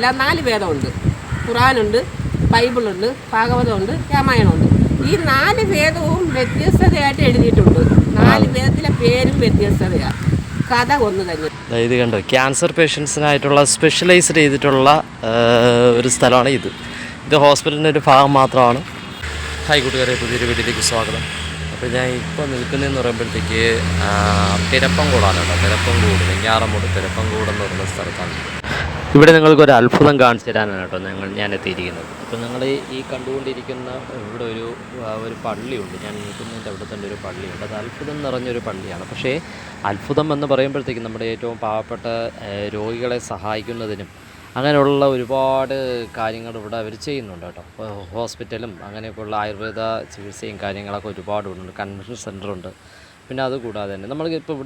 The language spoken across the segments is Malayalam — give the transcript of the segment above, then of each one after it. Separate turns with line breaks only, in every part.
വേദമല്ല, 4 വേദമുണ്ട്. ഖുറാനുണ്ട്, ബൈബിളുണ്ട്, ഭാഗവതമുണ്ട്, രാമായണമുണ്ട്. ഈ 4 വേദവും വ്യത്യസ്തതയായിട്ട് എഴുതിയിട്ടുണ്ട്. 4 വേദത്തിലെ പേരും വ്യത്യസ്തതയാണ്, കഥ ഒന്ന് തന്നെ.
ഇത് കണ്ടോ, ക്യാൻസർ പേഷ്യൻസിനായിട്ടുള്ള സ്പെഷ്യലൈസ്ഡ് ചെയ്തിട്ടുള്ള ഒരു സ്ഥലമാണ് ഇത്. ഇത് ഹോസ്പിറ്റലിൻ്റെ ഒരു ഭാഗം മാത്രമാണ്. ഹായ് കൂട്ടുകാരെ, പുതിയൊരു വീഡിയോയിലേക്ക് സ്വാഗതം. അപ്പോൾ ഞാൻ ഇപ്പോൾ നിൽക്കുന്നതെന്ന് പറയുമ്പോഴത്തേക്ക് തിരപ്പംകൂടാണ് കേട്ടോ. തിരപ്പംകൂട്, വെഞ്ഞാറമൂട് തിരപ്പംകൂട് എന്ന് പറയുന്ന സ്ഥലത്താണ്. ഇവിടെ നിങ്ങൾക്കൊരു അത്ഭുതം കാണിച്ചു തരാനാണ് കേട്ടോ ഞാൻ എത്തിയിരിക്കുന്നത്. അപ്പോൾ നിങ്ങൾ ഈ കണ്ടുകൊണ്ടിരിക്കുന്ന ഇവിടെ ഒരു പള്ളിയുണ്ട്. ഞാൻ നിൽക്കുന്നതിൻ്റെ അവിടെ തന്നെ ഒരു പള്ളിയുണ്ട്. അത് അത്ഭുതം നിറഞ്ഞൊരു പള്ളിയാണ്. പക്ഷേ അത്ഭുതം എന്ന് പറയുമ്പോഴത്തേക്കും നമ്മുടെ ഏറ്റവും പാവപ്പെട്ട രോഗികളെ സഹായിക്കുന്നതിനും അങ്ങനെയുള്ള ഒരുപാട് കാര്യങ്ങൾ ഇവിടെ അവർ ചെയ്യുന്നുണ്ട് കേട്ടോ. ഹോസ്പിറ്റലും അങ്ങനെയൊക്കെയുള്ള ആയുർവേദ ചികിത്സയും കാര്യങ്ങളൊക്കെ ഒരുപാടുണ്ട്. കൺവെൻഷൻ സെൻ്ററുണ്ട്. പിന്നെ അതുകൂടാതെ തന്നെ നമ്മൾക്കിപ്പോൾ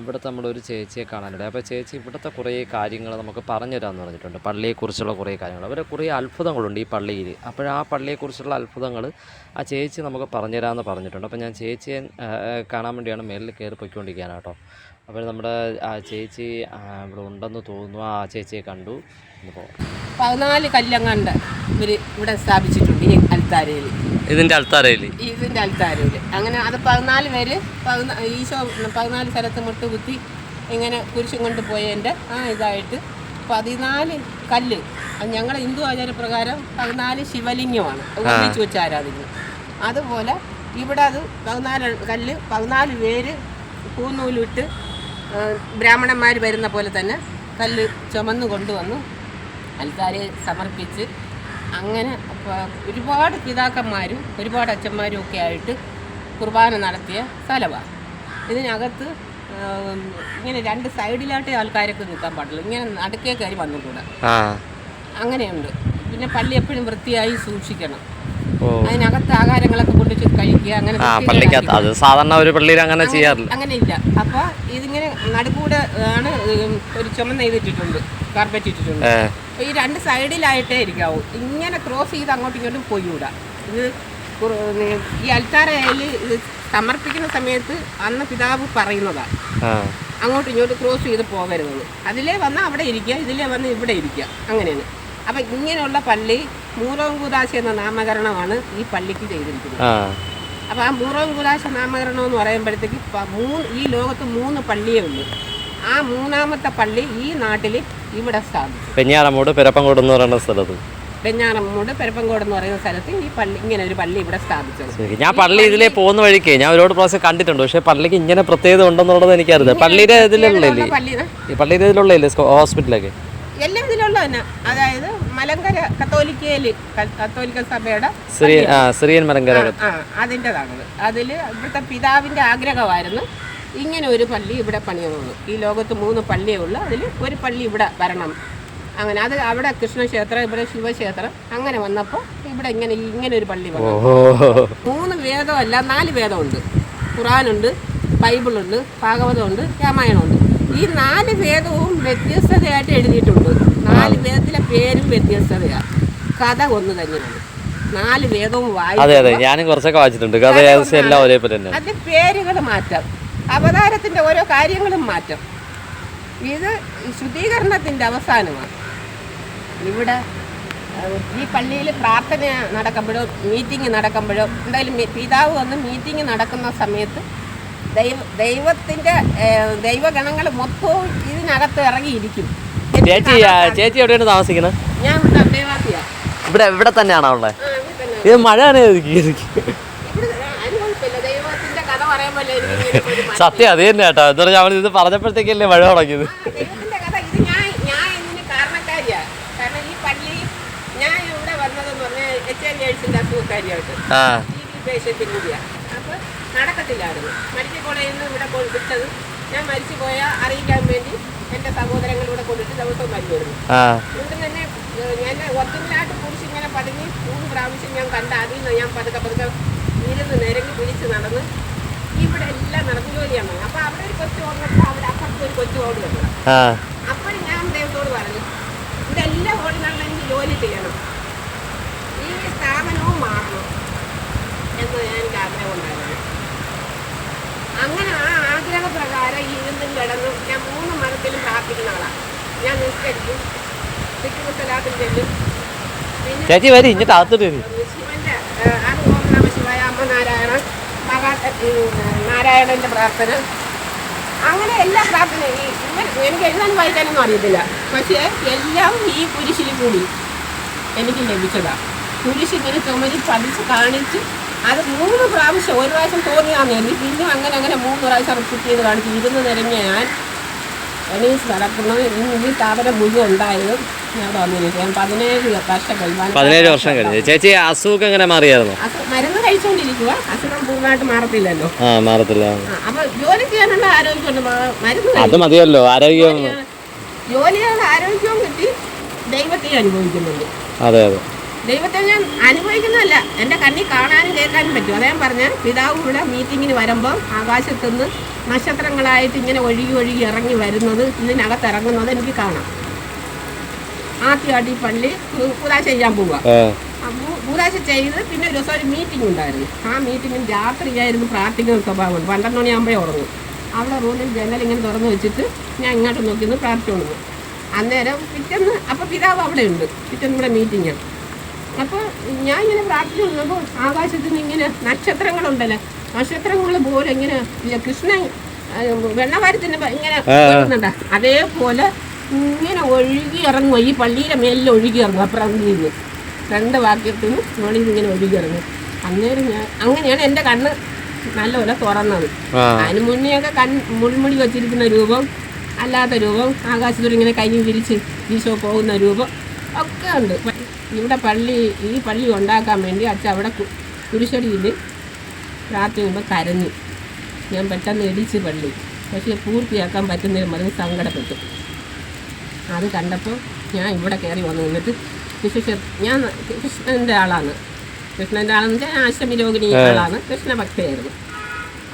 ഇവിടുത്തെ നമ്മളൊരു ചേച്ചിയെ കാണാനുണ്ട്. അപ്പോൾ ചേച്ചി ഇവിടുത്തെ കുറേ കാര്യങ്ങൾ നമുക്ക് പറഞ്ഞു തരാമെന്ന് പറഞ്ഞിട്ടുണ്ട്. പള്ളിയെക്കുറിച്ചുള്ള കുറേ കാര്യങ്ങൾ, അവരെ കുറേ അത്ഭുതങ്ങളുണ്ട് ഈ പള്ളിയിൽ. അപ്പോൾ ആ പള്ളിയെക്കുറിച്ചുള്ള അത്ഭുതങ്ങൾ ആ ചേച്ചി നമുക്ക് പറഞ്ഞു തരാമെന്ന് പറഞ്ഞിട്ടുണ്ട്. അപ്പോൾ ഞാൻ ചേച്ചിയെ കാണാൻ വേണ്ടിയാണ് മേലിൽ കയറി പോയിക്കൊണ്ടിരിക്കുകയാണ് കേട്ടോ. അപ്പോൾ നമ്മുടെ ആ ചേച്ചി ഇവിടെ ഉണ്ടെന്ന് തോന്നുന്നു. ആ ചേച്ചിയെ കണ്ടു.
14 കല്ലങ്ങാണ്ട് ഇവർ ഇവിടെ സ്ഥാപിച്ചിട്ടുണ്ട് ഈ അൽത്താരയിൽ.
ഇതിൻ്റെ അൽത്താരയിൽ
അങ്ങനെ അത് 14 പേര് ഈശോ 14 സ്ഥലത്ത് മുട്ടുകുത്തി ഇങ്ങനെ കുരിശും കൊണ്ട് പോയതിൻ്റെ ഇതായിട്ട് 14 കല്ല്. അത് ഞങ്ങളുടെ ഹിന്ദു ആചാരപ്രകാരം 14 ശിവലിംഗമാണ് ഒന്നിച്ച് വെച്ച് ആരാധിക്കുന്നത്. അതുപോലെ ഇവിടെ അത് 14 കല്ല്, 14 പേര് പൂനൂലിട്ട് ബ്രാഹ്മണന്മാർ വരുന്ന പോലെ തന്നെ കല്ല് ചുമന്ന് കൊണ്ടുവന്നു അൽത്താരയെ സമർപ്പിച്ച് അങ്ങനെ ഒരുപാട് പിതാക്കന്മാരും ഒരുപാട് അച്ഛന്മാരും ഒക്കെ ആയിട്ട് കുർബാന നടത്തിയ സ്ഥലമാണ്. ഇതിനകത്ത് ഇങ്ങനെ 2 സൈഡിലായിട്ടേ ആൾക്കാരൊക്കെ നിൽക്കാൻ പാടുള്ളൂ. ഇങ്ങനെ നടുക്കേ കയറി വന്നുകൂടാ, അങ്ങനെയുണ്ട്. പിന്നെ പള്ളി എപ്പോഴും വൃത്തിയായി സൂക്ഷിക്കണം. അതിനകത്ത് ആഹാരങ്ങളൊക്കെ കൊണ്ട് കഴിക്കുക, അങ്ങനെ
സാധാരണ ഒരു പള്ളിയിൽ അങ്ങനെ ചെയ്യാറില്ല.
അങ്ങനെ ഇല്ല. അപ്പോൾ ഇതിങ്ങനെ നടുക്കൂടെ ആണ് ഒരു ചുമന്ന ചെയ്തിട്ടിട്ടുണ്ട്, കാർപ്പറ്റ് ഇട്ടിട്ടുണ്ട്. അപ്പോൾ ഈ 2 സൈഡിലായിട്ടേ ഇരിക്കാവൂ. ഇങ്ങനെ ക്രോസ് ചെയ്ത് അങ്ങോട്ടും ഇങ്ങോട്ടും പോയികൂടാ. ഇത് ഈ അൽത്താരയിൽ ഇത് സമർപ്പിക്കുന്ന സമയത്ത് അന്ന് പിതാവ് പറയുന്നതാണ്, അങ്ങോട്ടും ഇങ്ങോട്ടും ക്രോസ് ചെയ്ത് പോകരുതെന്ന്. അതിലേ വന്നാൽ അവിടെ ഇരിക്കുക, ഇതിലേ വന്ന് ഇവിടെ ഇരിക്കുക, അങ്ങനെയാണ്. അപ്പം ഇങ്ങനെയുള്ള പള്ളി മൂറോം കൂദാശ എന്ന നാമകരണമാണ് ഈ പള്ളിക്ക് ചെയ്തിരിക്കുന്നത്. അപ്പോൾ ആ മൂറോം കൂദാശ നാമകരണം എന്ന് പറയുമ്പോഴത്തേക്ക് ഈ ലോകത്ത് 3 പള്ളിയേ ഉള്ളൂ. ആ 3ാമത്തെ പള്ളി ഈ നാട്ടിൽ ഇവിടെ സ്ഥാപിച്ചു.
വെഞ്ഞാറമൂട് പെരപ്പംകോട് എന്ന് പറയുന്ന സ്ഥലത്ത്
ഈ പള്ളി, ഇങ്ങനെ ഒരു പള്ളി ഇവിടെ സ്ഥാപിച്ചത്.
ഞാൻ പള്ളി ഇതിലേ പോകുന്ന വഴിക്ക് ഞാൻ ഒരുപാട് പ്രാവശ്യം കണ്ടിട്ടുണ്ട്. പക്ഷേ പള്ളിക്ക് ഇങ്ങനെ പ്രത്യേകത ഉണ്ടെന്നുള്ളത് എനിക്കറിയാം. പള്ളിയുടെ ഇതിലുള്ള ഹോസ്പിറ്റലൊക്കെ
എല്ലാം ഇതിലുള്ള തന്നെ. അതായത് മലങ്കര കത്തോലിക്ക സഭയുടെ
സിറിയൻ മലങ്കര
അതിൻ്റെതാണത്. അതിൽ ഇവിടുത്തെ പിതാവിൻ്റെ ആഗ്രഹമായിരുന്നു ഇങ്ങനെ ഒരു പള്ളി ഇവിടെ പണിയുള്ളൂ. ഈ ലോകത്ത് 3 പള്ളിയേ ഉള്ളൂ, അതിൽ ഒരു പള്ളി ഇവിടെ വരണം. അങ്ങനെ അത് അവിടെ കൃഷ്ണക്ഷേത്രം, ഇവിടെ ശിവക്ഷേത്രം, അങ്ങനെ വന്നപ്പോൾ ഇവിടെ ഇങ്ങനെ ഒരു പള്ളി വന്നു. 3 വേദമല്ല, 4 വേദമുണ്ട്. ഖുറാനുണ്ട്, ബൈബിളുണ്ട്, ഭാഗവതമുണ്ട്, രാമായണമുണ്ട്. ഈ 4 വേദവും വ്യത്യസ്തതയായിട്ട് എഴുതിയിട്ടുണ്ട്. 4 വേദത്തിലെ പേരും വ്യത്യസ്തതയാണ്, കഥ ഒന്ന് തന്നെയാണ്. 4 വേദവും
ഞാനും കുറച്ചൊക്കെ വായിച്ചിട്ടുണ്ട്.
അതിന്റെ പേരുകൾ മാറ്റാം, അവതാരത്തിന്റെ ഓരോ കാര്യങ്ങളും മാറ്റാം. ഇത് ശുദ്ധീകരണത്തിന്റെ അവസാനമാണ്. ഇവിടെ ഈ പള്ളിയിൽ പ്രാർത്ഥന നടക്കുമ്പോഴോ മീറ്റിംഗ് നടക്കുമ്പോഴോ എന്തായാലും പിതാവ് വന്ന് മീറ്റിംഗ് നടക്കുന്ന സമയത്ത് ദൈവഗണങ്ങൾ മൊത്തവും ഇതിനകത്ത് ഇറങ്ങിയിരിക്കും.
ചേച്ചി എവിടെയാണ് താമസിക്കുന്നത്?
ഞാൻ അന്തേവാസിയാണ്.
ഇവിടെ തന്നെയാണോ ഉള്ളത്? ഇത് മഴ സത്യം അത് തന്നെ കേട്ടോ. എന്താ പറയുക, ഇത് പറഞ്ഞപ്പോഴത്തേക്കല്ലേ മഴ തുടങ്ങിയത്.
നടക്കത്തില്ലായിരുന്നു. മെഡിക്കൽ കോളേജിൽ നിന്ന് ഇവിടെ വിട്ടത് ഞാൻ മരിച്ചു പോയാൽ അറിയിക്കാൻ വേണ്ടി എൻ്റെ സഹോദരങ്ങളിവിടെ കൊണ്ടിട്ട് ദിവസവും വരുമായിരുന്നു. അതുകൊണ്ട് തന്നെ ഞാൻ ഒത്തിനായിട്ട് കുറിച്ച് ഇങ്ങനെ പതുങ്ങി 3 പ്രാവശ്യം ഞാൻ കണ്ട. അതിൽ നിന്ന് ഞാൻ പതുക്കെ ഇരുന്ന് നിരങ്ങി പിടിച്ച് നടന്ന് ഇവിടെ എല്ലാം നടന്നു ജോലിയാണ്. അപ്പോൾ അവിടെ ഒരു കൊച്ചു ഓടുന്നപ്പോൾ അവിടെ അപ്പുറത്ത് ഒരു കൊച്ചു ഓടി വെക്കണം. അപ്പോഴും ഞാൻ ദൈവത്തോട് പറഞ്ഞു, ഇതെല്ലാം ഓടുന്നുള്ള എനിക്ക് ജോലി ചെയ്യണം, ഈ സ്ഥാപനവും മാറണം എന്ന് എനിക്ക് ആഗ്രഹം ഉണ്ടായിരുന്നു. അങ്ങനെ ആ ആഗ്രഹപ്രകാരം ഇരുന്നും കിടന്നും ഞാൻ 3 മതത്തിലും പ്രാർത്ഥിക്കുന്ന ആളാണ്. ഞാൻ നിസ്കരിക്കും, തിക്കുമുത്തലാക്കും ചെല്ലും. പിന്നെ
ചേച്ചി വരി ഇങ്ങോട്ട് അകത്തോട്ട് വരും.
ശിവന്റെ അത് ഓം നമ ശിവായ, അമ്മ നാരായണ, നാരായണന്റെ പ്രാർത്ഥന, അങ്ങനെ എല്ലാ പ്രാർത്ഥനയും എനിക്ക് എഴുതാനും വായിക്കാനൊന്നും അറിയത്തില്ല. പക്ഷേ എല്ലാം ഈ കുരിശിൽ കൂടി എനിക്ക് ലഭിച്ചതാണ്. കുരിശിങ്ങനെ ചുമരി പഠിച്ച് കാണിച്ച് അത് 3 പ്രാവശ്യം, ഒരു പ്രാവശ്യം തോന്നിയാന്ന് എനിക്ക്, പിന്നെയും അങ്ങനെ 3 പ്രാവശ്യം റിപ്പീറ്റ് ചെയ്ത് കാണിച്ചു. ഇരുന്ന് നിരങ്ങിയ ഞാൻ എണീസ് നടക്കുന്നത് ഈ സ്ഥാപനം മുഴുവൻ ഉണ്ടായതും ഞാൻ വന്നില്ല. ഞാൻ 17 വർഷം കഴിഞ്ഞു.
17 വർഷം കഴിഞ്ഞു. ചേച്ചി അസുഖം എങ്ങനെ മാറിയായിരുന്നു?
മരുന്ന് കഴിച്ചുകൊണ്ടിരിക്കുക. അസുഖം പൂർണ്ണമായിട്ട് മാറത്തില്ലല്ലോ.
മാറത്തില്ല.
അപ്പൊ ജോലി ചെയ്യാനുള്ള ആരോഗ്യമുണ്ട്. മരുന്ന്
അത് മതിയല്ലോ. ആരോഗ്യം,
ജോലിയുടെ ആരോഗ്യവും കിട്ടി, ദൈവത്തെ അനുഭവിക്കുന്നുണ്ട്.
അതെ അതെ,
ദൈവത്തെ ഞാൻ അനുഭവിക്കുന്നതല്ല, എൻ്റെ കണ്ണിൽ കാണാനും കേൾക്കാനും പറ്റും. അതേ പറഞ്ഞ പിതാവ് ഇവിടെ മീറ്റിങ്ങിന് വരുമ്പോൾ ആകാശത്തുനിന്ന് നക്ഷത്രങ്ങളായിട്ട് ഇങ്ങനെ ഒഴുകി ഇറങ്ങി വരുന്നത്, ഇതിനകത്ത് ഇറങ്ങുന്നത് എനിക്ക് കാണാം. ആദ്യമായിട്ട് ഈ പള്ളി കൂതാശ ചെയ്യാൻ പോവുക. കൂതാശ ചെയ്ത് പിന്നെ ഒരു ദിവസം ഒരു മീറ്റിംഗ് ഉണ്ടായിരുന്നു. ആ മീറ്റിങ്ങിൽ രാത്രിയായിരുന്നു പ്രാർത്ഥിക്കുന്ന സ്വഭാവമുണ്ട്. 12 മണിയാകുമ്പോഴേ ഉറങ്ങും. അവിടെ റൂമിൽ ജനലിങ്ങനെ തുറന്നു വെച്ചിട്ട് ഞാൻ ഇങ്ങോട്ട് നോക്കിന്ന് പ്രാർത്ഥിച്ചു. അന്നേരം പിറ്റേന്ന് അപ്പോൾ പിതാവ് അവിടെ ഉണ്ട്. പിറ്റേന്ന് ഇവിടെ മീറ്റിങ്ങാണ്. അപ്പോൾ ഞാൻ ഇങ്ങനെ പ്രാർത്ഥിച്ചു നിന്നപ്പോൾ ആകാശത്തിന് ഇങ്ങനെ നക്ഷത്രങ്ങളുണ്ടല്ലോ, നക്ഷത്രങ്ങൾ പോലെ ഇങ്ങനെ കൃഷ്ണൻ വെണ്ണവാരത്തിന് ഇങ്ങനെ വരുന്നുണ്ട്. അതേപോലെ ഇങ്ങനെ ഒഴുകി ഇറങ്ങുക. ഈ പള്ളിയുടെ മേലിൽ ഒഴുകി ഇറങ്ങും. അപ്പുറം നിന്ന് 2 വാക്യത്തിന് മുകളിൽ ഇങ്ങനെ ഒഴുകി ഇറങ്ങും. അന്നേരം ഞാൻ അങ്ങനെയാണ് എൻ്റെ കണ്ണ് നല്ലപോലെ തുറന്നത്. അതിന് മുന്നെയൊക്കെ മുൾമുടി വച്ചിരിക്കുന്ന രൂപം, അല്ലാത്ത രൂപം, ആകാശത്തോട് ഇങ്ങനെ കൈ വിരിച്ച് ഈശോ പോകുന്ന രൂപം ഒക്കെ ഉണ്ട്. ഇവിടെ ഈ പള്ളി ഉണ്ടാക്കാൻ വേണ്ടി അച്ഛൻ അവിടെ കുരിശടിയിൽ പ്രാർത്ഥിക്കുമ്പോൾ കരഞ്ഞു. ഞാൻ പെട്ടെന്ന് ഇടിച്ച് പള്ളി, പക്ഷേ പൂർത്തിയാക്കാൻ പറ്റുന്നതിന് മതി സങ്കടപ്പെട്ടു. അത് കണ്ടപ്പോൾ ഞാൻ ഇവിടെ കയറി വന്നു നിന്നിട്ട് ഞാൻ കൃഷ്ണൻ്റെ ആളാണെന്ന് വെച്ചാൽ ആശ്രമി രോഗിണി ആളാണ്, കൃഷ്ണഭക്തയായിരുന്നു.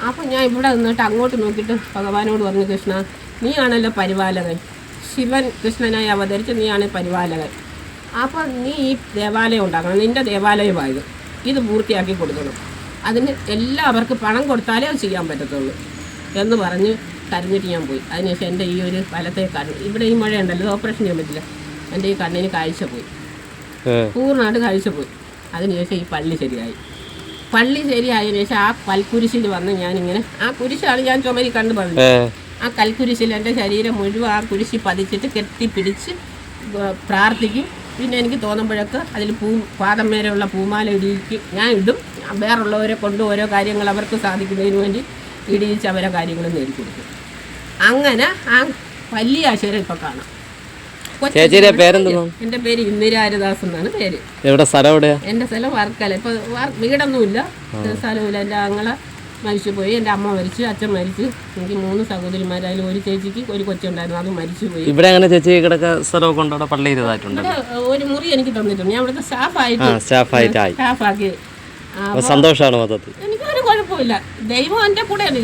അപ്പോൾ ഞാൻ ഇവിടെ നിന്നിട്ട് അങ്ങോട്ട് നോക്കിയിട്ട് ഭഗവാനോട് പറഞ്ഞു, കൃഷ്ണ നീയാണല്ലോ പരിപാലകൻ, ശിവൻ കൃഷ്ണനായി അവതരിച്ച് നീയാണ് പരിപാലകൻ. അപ്പോൾ നീ ഈ ദേവാലയം ഉണ്ടാക്കണം, നിൻ്റെ ദേവാലയമായത്, ഇത് പൂർത്തിയാക്കി കൊടുക്കണം. അതിന് എല്ലാവർക്കും പണം കൊടുത്താലേ അത് ചെയ്യാൻ പറ്റത്തുള്ളൂ എന്ന് പറഞ്ഞ് കരഞ്ഞിട്ട് ഞാൻ പോയി. അതിനുശേഷം എൻ്റെ ഈ ഒരു വലത്തെ കണ്ണ്, ഇവിടെ ഈ മഴ ഉണ്ടല്ലോ, ഓപ്പറേഷൻ ചെയ്യാൻ പറ്റില്ല, എൻ്റെ ഈ കണ്ണിന് കാഴ്ച പോയി, പൂർണ്ണമായിട്ട് കാഴ്ച പോയി. അതിനുശേഷം ഈ പള്ളി ശരിയായി. പള്ളി ശരിയായതിനു ശേഷം ആ കൽക്കുരിശിൽ വന്ന് ഞാനിങ്ങനെ, ആ കുരിശാണ് ഞാൻ ചുമരി കണ്ടു പറഞ്ഞത്, ആ കൽക്കുരിശിൽ എൻ്റെ ശരീരം മുഴുവൻ ആ കുരിശി പതിച്ചിട്ട് കെട്ടിപ്പിടിച്ച് പ്രാർത്ഥിക്കും. പിന്നെ എനിക്ക് തോന്നുമ്പോഴൊക്കെ അതിൽ പാദം വരെയുള്ള പൂമാല ഇടിയിക്കും, ഞാൻ ഇടും. വേറുള്ളവരെ കൊണ്ട് ഓരോ കാര്യങ്ങൾ അവർക്ക് സാധിക്കുന്നതിന് വേണ്ടി ഇടിയിച്ച് അവരെ കാര്യങ്ങൾ നേടിക്കൊടുക്കും. അങ്ങനെ ആ വലിയ ആശയം ഇപ്പം കാണാം.
ചേച്ചിയുടെ പേരെന്താ?
എൻ്റെ പേര് ഇന്ദിരാരദാസ് എന്നാണ് പേര്.
എവിടെ സ്ഥലം? എവിടെയാ? എൻ്റെ
സ്ഥലം വർക്കല. ഇപ്പോൾ വീടൊന്നുമില്ല, സ്ഥലമില്ല. എൻ്റെ ആങ്ങളെ മരിച്ചു പോയി, എൻ്റെ അമ്മ മരിച്ചു, അച്ഛൻ മരിച്ചു. എനിക്ക് 3 സഹോദരിമാർ, അതിൽ ഒരു ചേച്ചിക്ക് ഒരു കൊച്ചുണ്ടായിരുന്നു, അത് മരിച്ചു പോയി.
ഇവിടെ അങ്ങനെ ചേച്ചി കിടക്ക സ്ഥലമൊക്കെ ഉണ്ടോ? പള്ളി ഇരുതായിട്ടുണ്ട്.
ഒരു മുറി എനിക്ക് തന്നിട്ടുണ്ട്. ഞാൻ ഇവിടുത്തെ സ്റ്റാഫാക്കി.
സന്തോഷമാണ് മൊത്തത്തിൽ.
എനിക്കൊരു കുഴപ്പമില്ല. ദൈവം എൻ്റെ കൂടെ ഉണ്ട്.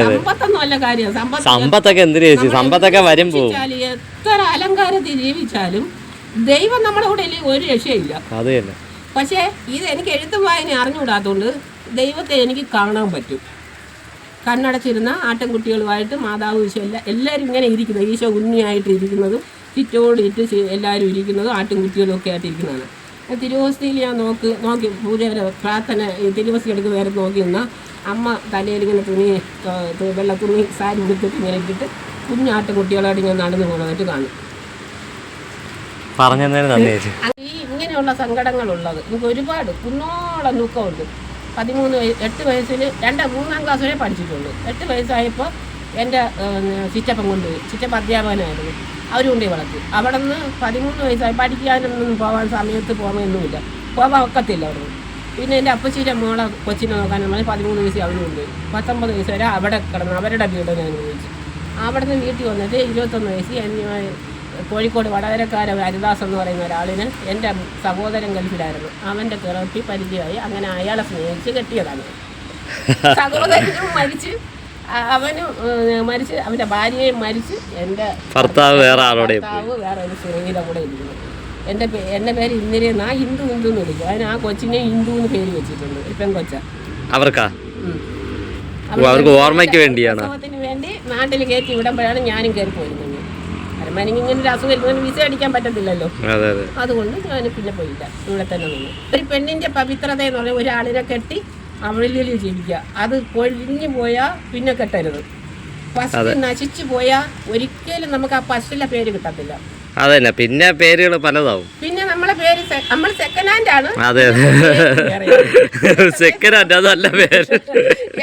സമ്പത്തൊന്നും അല്ല കാര്യം.
സമ്പത്തൊക്കെ എന്തിനു ചേച്ചി? സമ്പത്തൊക്കെ വരും പോകും.
എത്ര അലങ്കാരത്തിൽ ജീവിച്ചാലും ദൈവം നമ്മുടെ കൂടെ ഒരു രക്ഷയില്ല.
അത് തന്നെ.
പക്ഷേ ഇത് എനിക്ക് എഴുത്തും വായന അറിഞ്ഞുകൂടാത്തതുകൊണ്ട് ദൈവത്തെ എനിക്ക് കാണാൻ പറ്റും. കണ്ണടച്ചിരുന്ന ആട്ടിൻകുട്ടികളുമായിട്ട് മാതാവ് ഈശോ എല്ലാവരും ഇങ്ങനെ ഇരിക്കുന്നത്, ഈശോ ഉണ്ണിയായിട്ട് ഇരിക്കുന്നതും ചുറ്റോടിയിട്ട് എല്ലാവരും ഇരിക്കുന്നതും ആട്ടിൻകുട്ടികളും ഒക്കെ ആയിട്ട് ഇരിക്കുന്നതാണ്. തിരുവോസ്തിയിൽ ഞാൻ നോക്കി പൂജ പ്രാർത്ഥന തിരുവോസ്തി എടുക്കുന്ന നേരം നോക്കി നിന്നാൽ അമ്മ തലയിൽ ഇങ്ങനെ വെള്ള തുണി സാരി എടുത്തിട്ട് ഇങ്ങനെ ഇട്ടിട്ട് കുഞ്ഞാട്ടിൻകുട്ടികളായിട്ട് ഞാൻ നടന്നു പോകുന്നതായിട്ട് കാണും. ഈ ഇങ്ങനെയുള്ള സങ്കടങ്ങളുള്ളത് എനിക്ക് ഒരുപാട് കുന്നോളം ദുഃഖമുണ്ട്. 8 വയസ്സിൽ 3-ാം ക്ലാസ് വരെ പഠിച്ചിട്ടുണ്ട്. 8 വയസ്സായപ്പോൾ എൻ്റെ ചിറ്റപ്പൻ കൊണ്ടുപോയി. ചിറ്റപ്പ അധ്യാപകനായിരുന്നു, അവർ കൊണ്ടുപോയി വളർത്തി. അവിടെ നിന്ന് 13 വയസ്സായി പഠിക്കാനൊന്നും പോകാൻ സമയത്ത് പോകാനൊന്നുമില്ല, പോകാൻ ഒക്കത്തില്ല അവിടെ. പിന്നെ എൻ്റെ അപ്പച്ചീൻ്റെ മോളെ കൊച്ചിനെ നോക്കാൻ നമ്മൾ 13 വയസ്സിൽ അവർ കൊണ്ടുപോയി. 19 വയസ്സ് വരെ അവിടെ കിടന്നു, അവരുടെ വീട് ഞാൻ ഉപയോഗിച്ചു. അവിടെ നിന്ന് വീട്ടിൽ വന്നിട്ട് 21 വയസ്സിൽ കോഴിക്കോട് വടകരക്കാരൻ ഹരിദാസ് എന്ന് പറയുന്ന ഒരാളിന് എൻ്റെ സഹോദരൻ ഗൾഫിലായിരുന്നു, അവൻ്റെ കിറപ്പി പരിചയമായി. അങ്ങനെ അയാളെ സ്നേഹിച്ച് കെട്ടിയതാണ്. സഹോദരനും മരിച്ച്, അവനും മരിച്ച്, അവൻ്റെ ഭാര്യയും മരിച്ച്, എൻ്റെ ഭർത്താവ് വേറെ ഒരു സ്നേഹിത കൂടെ ഇരിക്കുന്നു. എൻ്റെ പേര് ഇന്ദിരെന്നാ, ഹിന്ദു എന്ന് വിളിക്കും. അതിന് ആ കൊച്ചിനെ ഹിന്ദു എന്ന് പേര് വെച്ചിട്ടുണ്ട്, ഒരു പെൺകൊച്ച. അവർക്ക് ഓർമ്മയ്ക്ക് വേണ്ടിയാണ്, വേണ്ടി നാട്ടിൽ കയറ്റി വിടുമ്പോഴാണ് ഞാനും കയറി പോയിരുന്നത്. എനിക്ക് ഇങ്ങനെ ഒരു അസുഖം ഇങ്ങനെ വിസ അടിക്കാൻ പറ്റത്തില്ലല്ലോ.
അതെ അതെ.
അതുകൊണ്ട് ഞാൻ പിന്നെ പോയില്ല, ഇവിടെ തന്നെ നിന്നു. ഒരു പെണ്ണിന്റെ പവിത്രത എന്ന് പറഞ്ഞാൽ ഒരാളിനെ കെട്ടി അവളിൽ ജീവിക്കുക. അത് കൊഴിഞ്ഞു പോയാൽ പിന്നെ കെട്ടരുത്. ഫസ്റ്റ് നശിച്ചു പോയാൽ ഒരിക്കലും നമുക്ക് ആ ഫസ്റ്റിലെ പേര് കിട്ടത്തില്ല.
അതന്നെ, പിന്നെ പേരുകൾ പലതാവും.
പിന്നെ നമ്മളെ പേര് നമ്മൾ സെക്കൻഡ് ഹാൻഡ് ആണ്.
അതെ സെക്കൻഡ് ഹാൻഡ് അതല്ല പേര്.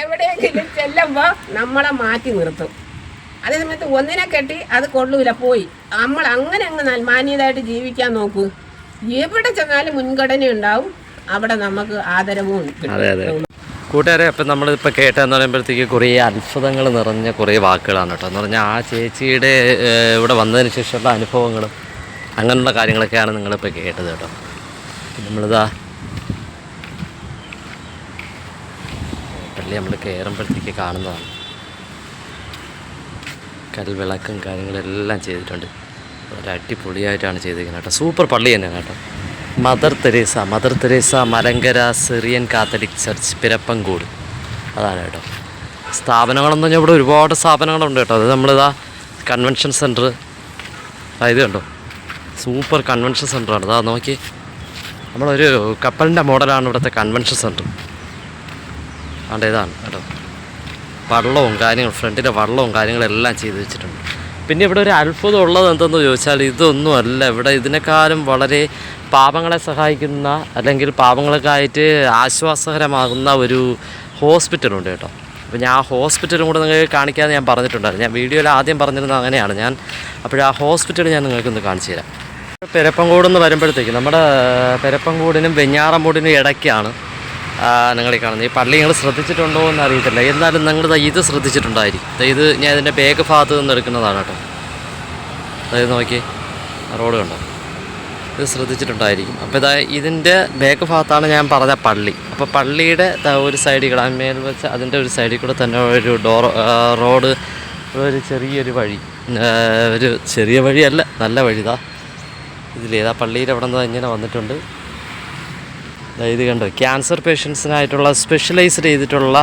എവിടെയെങ്കിലും ചെല്ലുമ്പോ നമ്മളെ മാറ്റി നിർത്തും. അതേ സമയത്ത് ഒന്നിനെ കെട്ടി അത് കൊള്ളൂല, പോയി. നമ്മൾ അങ്ങനെ അങ്ങ് മാന്യതായിട്ട് ജീവിക്കാൻ നോക്കൂ. എവിടെ ചെന്നാലും മുൻഗണന ഉണ്ടാവും, അവിടെ നമുക്ക് ആദരവും കിട്ടും.
കൂട്ടുകാരെ, അപ്പം നമ്മളിപ്പോൾ കേട്ടെന്ന് പറയുമ്പോഴത്തേക്ക് കുറേ അത്ഭുതങ്ങൾ നിറഞ്ഞ കുറേ വാക്കുകളാണ് കേട്ടോ. എന്ന് പറഞ്ഞാൽ ആ ചേച്ചിയുടെ ഇവിടെ വന്നതിന് ശേഷമുള്ള അനുഭവങ്ങളും അങ്ങനെയുള്ള കാര്യങ്ങളൊക്കെയാണ് നിങ്ങളിപ്പോൾ കേട്ടത് കേട്ടോ. നമ്മളിതാ പള്ളി നമ്മൾ കയറുമ്പോഴത്തേക്ക് കാണുന്നതാണ്. കൽവിളക്കും കാര്യങ്ങളെല്ലാം ചെയ്തിട്ടുണ്ട്. വളരെ അടിപൊളിയായിട്ടാണ് ചെയ്തിരിക്കുന്നത് കേട്ടോ. സൂപ്പർ പള്ളി തന്നെയാണ് കേട്ടോ. Mother Teresa Malankara Syrian Catholic church Pirappancode, അതാണ് കേട്ടോ. സ്ഥാപനങ്ങളെന്ന് പറഞ്ഞാൽ ഇവിടെ ഒരുപാട് സ്ഥാപനങ്ങളുണ്ട് കേട്ടോ. അത് നമ്മളിതാ കൺവെൻഷൻ സെൻറ്റർ, ഇത് കണ്ടോ, സൂപ്പർ കൺവെൻഷൻ സെൻറ്ററാണ്. അതാ നോക്കി, നമ്മളൊരു കപ്പലിൻ്റെ മോഡലാണ് ഇവിടുത്തെ കൺവെൻഷൻ സെൻറ്റർ. അതുകൊണ്ട് ഇതാണ് കേട്ടോ. വള്ളവും കാര്യങ്ങളും, ഫ്രണ്ടിലെ വള്ളവും കാര്യങ്ങളെല്ലാം ചെയ്ത് വെച്ചിട്ടുണ്ട്. പിന്നെ ഇവിടെ ഒരു അത്ഭുതം ഉള്ളത് എന്തെന്ന് ചോദിച്ചാൽ ഇതൊന്നുമല്ല, ഇവിടെ ഇതിനേക്കാളും വളരെ പാവങ്ങളെ സഹായിക്കുന്ന അല്ലെങ്കിൽ പാവങ്ങൾക്കായിട്ട് ആശ്വാസകരമാകുന്ന ഒരു ഹോസ്പിറ്റലുണ്ട് കേട്ടോ. അപ്പോൾ ഞാൻ ആ ഹോസ്പിറ്റലും കൂടെ നിങ്ങൾക്ക് കാണിക്കാതെ ഞാൻ പറഞ്ഞിട്ടുണ്ടായിരുന്നു. ഞാൻ വീഡിയോയിൽ ആദ്യം പറഞ്ഞിരുന്നത് അങ്ങനെയാണ്. ഞാൻ അപ്പോൾ ആ ഹോസ്പിറ്റൽ ഞാൻ നിങ്ങൾക്കൊന്ന് കാണിച്ചു തരാം. പെരപ്പങ്കോട് എന്ന് വരുമ്പോഴത്തേക്ക് നമ്മുടെ പെരപ്പങ്കോടിനും വെഞ്ഞാറമൂടിനും ഇടയ്ക്കാണ് നിങ്ങൾ ഈ കാണുന്നത്. ഈ പള്ളി നിങ്ങൾ ശ്രദ്ധിച്ചിട്ടുണ്ടോ എന്ന് അറിയത്തില്ല, എന്നാലും നിങ്ങൾ ഇത് ശ്രദ്ധിച്ചിട്ടുണ്ടായിരിക്കും. ഇത് ഞാൻ ഇതിൻ്റെ ബാക്ക് ഭാഗത്ത് നിന്ന് എടുക്കുന്നതാണ് കേട്ടോ. അതായത് നോക്കി, റോഡ് കണ്ടോ, ഇത് ശ്രദ്ധിച്ചിട്ടുണ്ടായിരിക്കും. അപ്പോൾ ഇതാ ഇതിൻ്റെ ബാക്ക് ഭാഗത്താണ് ഞാൻ പറഞ്ഞ പള്ളി. അപ്പോൾ പള്ളിയുടെ ഒരു സൈഡിൽ കൂടെ മേൽ വെച്ച് അതിൻ്റെ ഒരു സൈഡിൽ കൂടെ തന്നെ ഒരു റോഡ്, ഒരു ചെറിയൊരു വഴി, ഒരു ചെറിയ വഴിയല്ല, നല്ല വഴിതാ ഇതിലേതാ പള്ളിയുടെ അവിടെ നിന്ന് ഇങ്ങനെ വന്നിട്ടുണ്ട്. ഇത് കണ്ടോ, ക്യാൻസർ പേഷ്യൻസിനായിട്ടുള്ള സ്പെഷ്യലൈസ്ഡ് ചെയ്തിട്ടുള്ള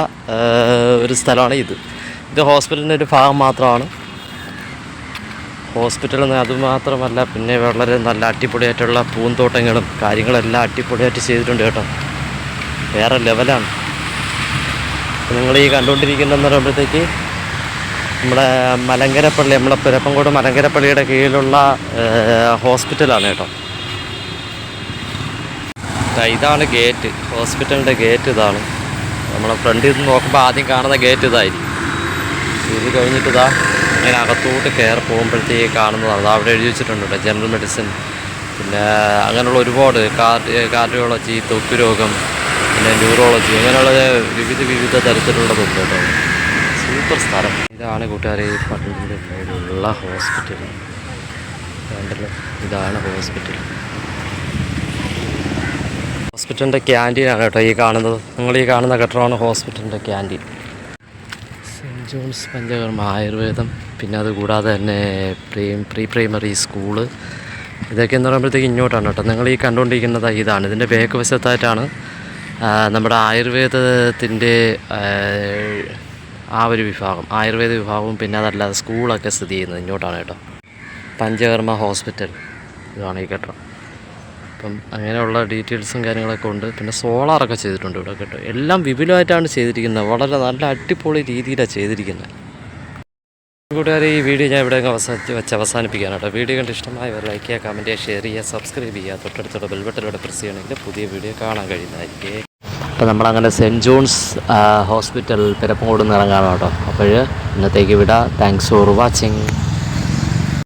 ഒരു സ്ഥലമാണ് ഇത്. ഇത് ഹോസ്പിറ്റലിൻ്റെ ഒരു ഭാഗം മാത്രമാണ്. ഹോസ്പിറ്റലിൽ അതുമാത്രമല്ല, പിന്നെ വളരെ നല്ല അടിപൊളിയായിട്ടുള്ള പൂന്തോട്ടങ്ങളും കാര്യങ്ങളെല്ലാം അടിപൊളിയായിട്ട് ചെയ്തിട്ടുണ്ട് കേട്ടോ. വേറെ ലെവലാണ്. നിങ്ങൾ ഈ കണ്ടുകൊണ്ടിരിക്കുന്നതെന്ന് പറയുമ്പോഴത്തേക്ക് നമ്മുടെ മലങ്കരപ്പള്ളി, നമ്മളെ പിരപ്പങ്കോട് മലങ്കരപ്പള്ളിയുടെ കീഴിലുള്ള ഹോസ്പിറ്റലാണ് കേട്ടോ. ഇതാണ് ഗേറ്റ്, ഹോസ്പിറ്റലിൻ്റെ ഗേറ്റ് ഇതാണ്. നമ്മളെ ഫ്രണ്ടിൽ നിന്ന് നോക്കുമ്പോൾ ആദ്യം കാണുന്ന ഗേറ്റ് ഇതായിരിക്കും. ഇത് കഴിഞ്ഞിട്ട് ഇതാ ഇങ്ങനെ അകത്തോട്ട് കയറി പോകുമ്പോഴത്തേക്ക് കാണുന്നതാണ്. അത് അവിടെ എഴുതി വെച്ചിട്ടുണ്ട് കേട്ടോ, ജനറൽ മെഡിസിൻ, പിന്നെ അങ്ങനെയുള്ള ഒരുപാട് കാർഡിയോളജി, ത്വക്ക് രോഗം, പിന്നെ ന്യൂറോളജി, അങ്ങനെയുള്ള വിവിധ തരത്തിലുള്ളതുണ്ട് കേട്ടോ. സൂപ്പർ സ്ഥലം. ഇതാണ് കൂട്ടുകാരെ ഈ പള്ളിയുടെ ഉള്ള ഹോസ്പിറ്റൽ. കണ്ടല്ലോ, ഇതാണ് ഹോസ്പിറ്റൽ. ഹോസ്പിറ്റലിൻ്റെ ക്യാൻറ്റീനാണ് കേട്ടോ ഈ കാണുന്നത്. നിങ്ങൾ ഈ കാണുന്ന കെട്ടിടമാണ് ഹോസ്പിറ്റലിൻ്റെ ക്യാൻറ്റീൻ. സെൻറ്റ് ജോൺസ് പഞ്ചകർമ്മ ആയുർവേദം, പിന്നെ അതുകൂടാതെ തന്നെ പ്രീ പ്രൈമറി സ്കൂള്, ഇതൊക്കെ എന്ന് പറയുമ്പോഴത്തേക്ക് ഇങ്ങോട്ടാണ് കേട്ടോ. നിങ്ങൾ ഈ കണ്ടുകൊണ്ടിരിക്കുന്നത് ഇതാണ്. ഇതിൻ്റെ ബാക്ക് വശത്തായിട്ടാണ് നമ്മുടെ ആയുർവേദത്തിൻ്റെ ആ ഒരു വിഭാഗം, ആയുർവേദ വിഭാഗവും പിന്നെ അതല്ലാതെ സ്കൂളൊക്കെ സ്ഥിതി ചെയ്യുന്നത് ഇങ്ങോട്ടാണ് കേട്ടോ. പഞ്ചകർമ്മ ഹോസ്പിറ്റൽ ഇതാണ് ഈ കെട്ടിടം. അപ്പം അങ്ങനെയുള്ള ഡീറ്റെയിൽസും കാര്യങ്ങളൊക്കെ ഉണ്ട്. പിന്നെ സോളാറൊക്കെ ചെയ്തിട്ടുണ്ട് ഇവിടെ കേട്ടോ. എല്ലാം വിപുലമായിട്ടാണ് ചെയ്തിരിക്കുന്നത്, വളരെ നല്ല അടിപൊളി രീതിയിലാണ് ചെയ്തിരിക്കുന്നത്. കൂട്ടുകാരെ, ഈ വീഡിയോ ഞാൻ ഇവിടെ അവസാനിപ്പിക്കാൻ കേട്ടോ. വീഡിയോ കണ്ട് ഇഷ്ടമായവർ ലൈക്ക് ചെയ്യുക, കമൻറ്റ് ചെയ്യുക, ഷെയർ ചെയ്യുക, സബ്സ്ക്രൈബ് ചെയ്യുക. തൊട്ടടുത്തുള്ള ബെൽബട്ടനിലൂടെ പ്രസ് ചെയ്യണമെങ്കിൽ പുതിയ വീഡിയോ കാണാൻ കഴിയുന്നതായിരിക്കും. അപ്പോൾ നമ്മളങ്ങനെ സെൻറ്റ് ജോൺസ് ഹോസ്പിറ്റൽ പിരപ്പങ്കോട് നിന്ന് ഇറങ്ങാണ് കേട്ടോ. അപ്പോൾ ഇന്നത്തേക്ക് വിടാം. Thanks for watching.